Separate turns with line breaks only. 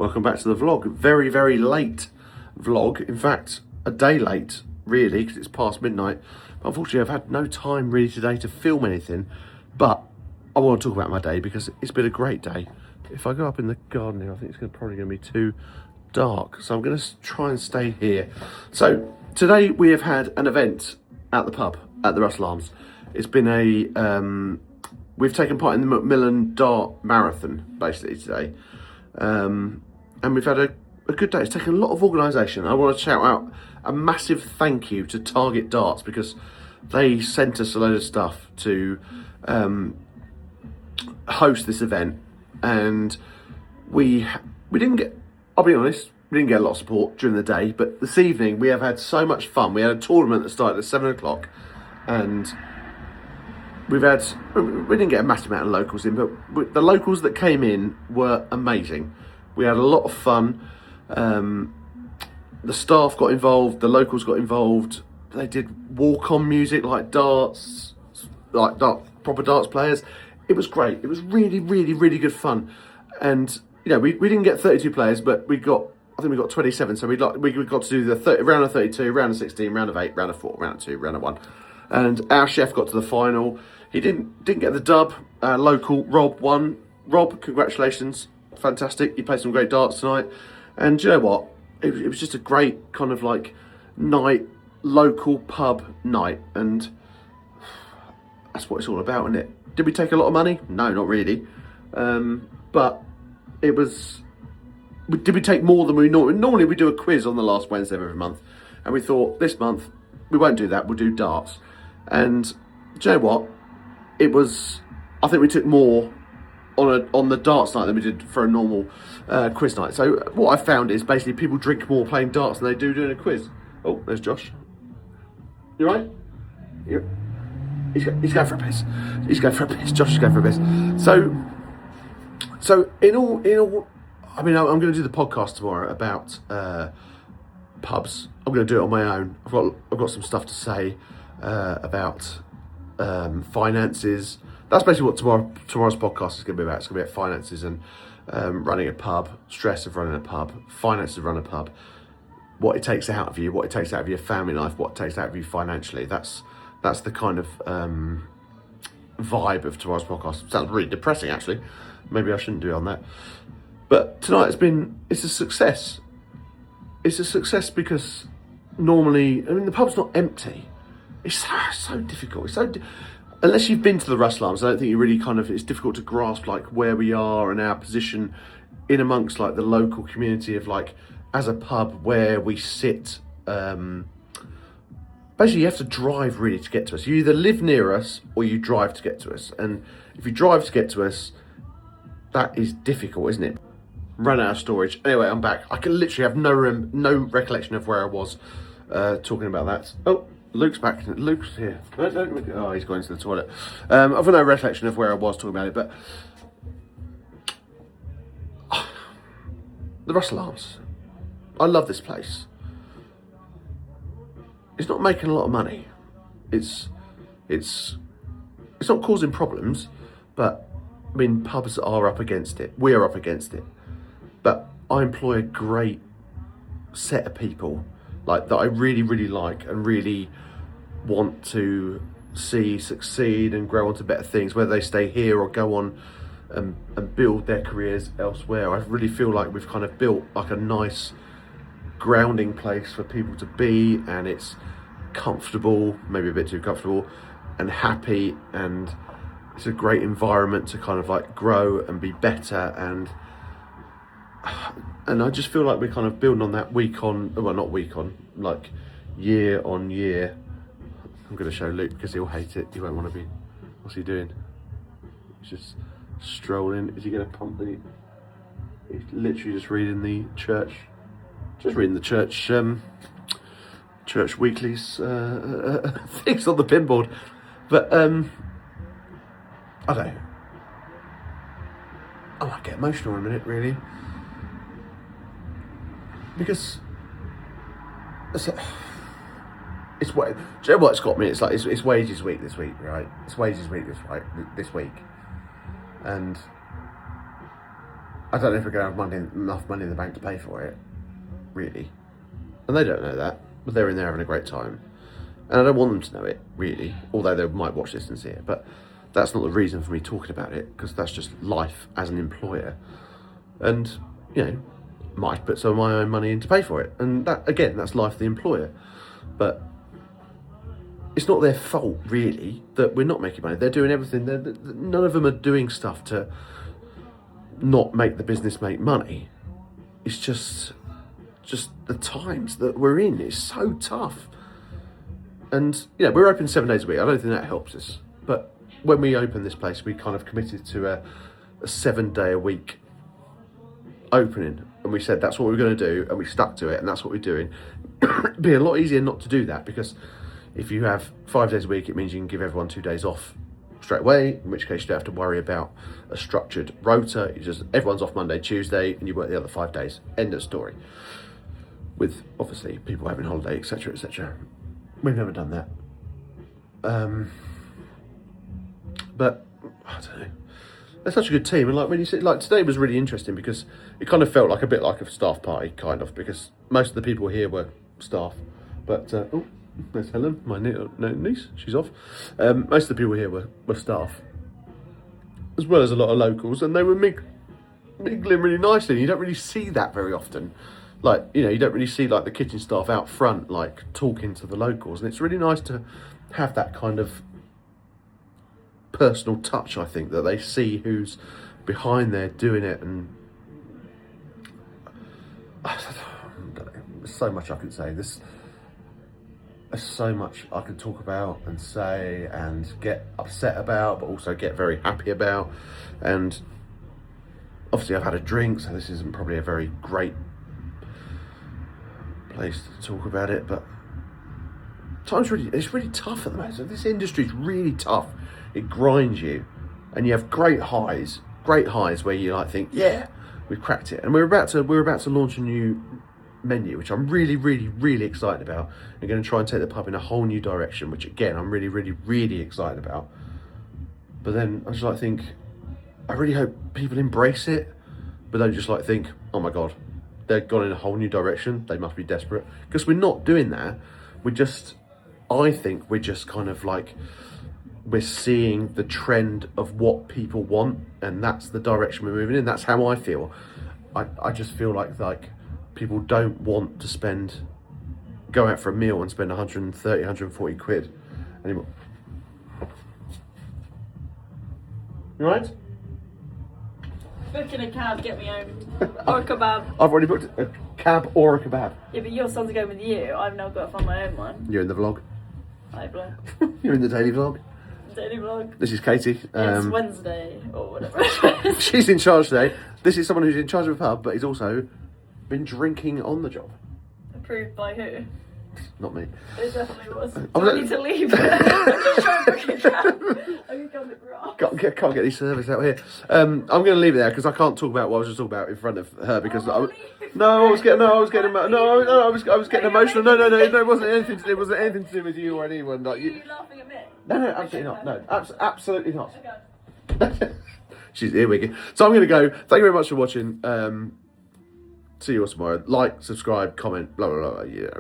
Welcome back to the vlog. Very, very late vlog. In fact, a day late, really, because it's past midnight. But unfortunately, I've had no time really today to film anything. But I want to talk about my day because it's been a great day. If I go up in the garden here, I think it's probably going to be too dark. So I'm going to try and stay here. So today we have had an event at the pub, at the Russell Arms. It's been a... we've taken part in the MacMillan dart marathon, basically, today. And we've had a good day. It's taken a lot of organisation. I want to shout out a massive thank you to Target Darts because they sent us a load of stuff to host this event, and we didn't get, I'll be honest, we didn't get a lot of support during the day, but this evening we have had so much fun. We had a tournament that started at 7 o'clock, and we didn't get a massive amount of locals in, but the locals that came in were amazing. We had a lot of fun. The staff got involved, the locals got involved. They did walk-on music like darts, proper darts players. It was great. It was really, really, really good fun. And you know, we didn't get 32 players, but I think we got 27. So we got to do the round of 32, round of 16, round of 8, round of 4, round of 2, round of 1. And our chef got to the final. He didn't get the dub. Local Rob won. Rob, congratulations, fantastic. You played some great darts tonight. And do you know what? It was just a great kind of like night, local pub night, and that's what it's all about, isn't it? Did we take a lot of money? No, not really. But it was. Did we take more than we normally? We do a quiz on the last Wednesday of every month, and we thought this month we won't do that. We'll do darts. And do you know what? It was, I think we took more on the darts night than we did for a normal quiz night. So what I found is basically people drink more playing darts than they do doing a quiz. Oh, there's Josh. You right? He's going for a piss. He's going for a piss. Josh is going for a piss. So in all, I mean, I'm going to do the podcast tomorrow about pubs. I'm going to do it on my own. I've got some stuff to say about finances. That's basically what tomorrow's podcast is going to be about. It's going to be about finances and running a pub, stress of running a pub, finances of running a pub, what it takes out of you, what it takes out of your family life, what it takes out of you financially. That's the kind of vibe of tomorrow's podcast. Sounds really depressing, actually. Maybe I shouldn't do it on that. But tonight it's a success. It's a success because normally, I mean, the pub's not empty. It's so difficult. Unless you've been to the Russell Arms, I don't think you really it's difficult to grasp like where we are and our position in amongst like the local community of like as a pub where we sit. Basically, you have to drive really to get to us. You either live near us or you drive to get to us. And if you drive to get to us, that is difficult, isn't it? Run out of storage. Anyway, I'm back. I can literally have no recollection of where I was talking about that. Oh. Luke's back. Luke's here. Oh, he's going to the toilet. I've got no recollection of where I was talking about it, but the Russell Arms. I love this place. It's not making a lot of money. It's not causing problems, but I mean, pubs are up against it. We are up against it. But I employ a great set of people like that I really, really like and really want to see succeed and grow onto better things, whether they stay here or go on and build their careers elsewhere. I really feel like we've kind of built like a nice grounding place for people to be, and it's comfortable, maybe a bit too comfortable, and happy, and it's a great environment to kind of like grow and be better, and I just feel like we're kind of building on that like year on year. I'm going to show Luke because he'll hate it. He won't want to be. What's he doing? He's just strolling. Is he going to pump the? He's literally just reading the church. Just reading the church. Church weeklies things on the pinboard. But I don't know. I might get emotional in a minute, really. Because it's what, do you know what's got me? It's like it's wages week this week, right? It's wages week this week, and I don't know if we're going to have enough money in the bank to pay for it, really. And they don't know that, but they're in there having a great time. And I don't want them to know it, really, although they might watch this and see it. But that's not the reason for me talking about it, because that's just life as an employer. And, you know, might put some of my own money in to pay for it. And that, again, that's life of the employer. But it's not their fault, really, that we're not making money. They're doing everything. None of them are doing stuff to not make the business make money. It's just the times that we're in is so tough. And, you know, we're open 7 days a week. I don't think that helps us. But when we opened this place, we kind of committed to a 7 day a week opening. And we said that's what we were going to do. And we stuck to it. And that's what we're doing. It'd be a lot easier not to do that, because if you have 5 days a week, it means you can give everyone 2 days off straight away, in which case you don't have to worry about a structured rota. Everyone's off Monday, Tuesday, and you work the other 5 days. End of story. With, obviously, people having holiday, etc., etc. We've never done that. But, I don't know. They're such a good team. And like when you see, like today was really interesting, because it kind of felt like a bit like a staff party, kind of, because most of the people here were staff. But, oh, there's Helen, my niece, she's off. Most of the people here were staff, as well as a lot of locals, and they were mingling really nicely. You don't really see that very often. Like, you know, you don't really see like the kitchen staff out front, like talking to the locals. And it's really nice to have that kind of personal touch, I think, that they see who's behind there doing it. And I don't know, there's so much I could say. There's so much I could talk about and say and get upset about, but also get very happy about. And obviously I've had a drink, so this isn't probably a very great place to talk about it, but it's really tough at the moment. So this industry's really tough. It grinds you, and you have great highs where you like think, yeah, we've cracked it. And we're about to launch a new menu, which I'm really, really, really excited about. I'm going to try and take the pub in a whole new direction, which again I'm really, really, really excited about. But then I just like think, I really hope people embrace it, but don't just like think, oh my god, they've gone in a whole new direction, they must be desperate. Because we're not doing that. I think we're just kind of like, we're seeing the trend of what people want, and that's the direction we're moving in. That's how I feel. I just feel like people don't want to go out for a meal and spend 130, 140 quid anymore. You right?
Booking a cab, get me home. Or a kebab.
I've already booked a cab or a kebab.
Yeah, but your son's going with you. I've now got to find my own one.
You're in the vlog.
Hi, vlog.
You're in the daily vlog.
Daily vlog.
This is Katie.
It's Wednesday or whatever.
She's in charge today. This is someone who's in charge of a pub, but he's also been drinking on the job.
Approved by who?
Not me.
It definitely was. I need to leave. I'm just trying to book a cab. I can come wrong.
Can't get any service out here. I'm going to leave it there because I can't talk about what I was just talking about in front of her, because I was getting emotional. No, it wasn't anything to do. It wasn't anything to do with you or anyone. Like
Are you laughing at me?
No, absolutely not. No, absolutely not. Okay. She's here, Wiggy. So I'm going to go. Thank you very much for watching. See you all tomorrow. Like, subscribe, comment, blah blah blah. Yeah.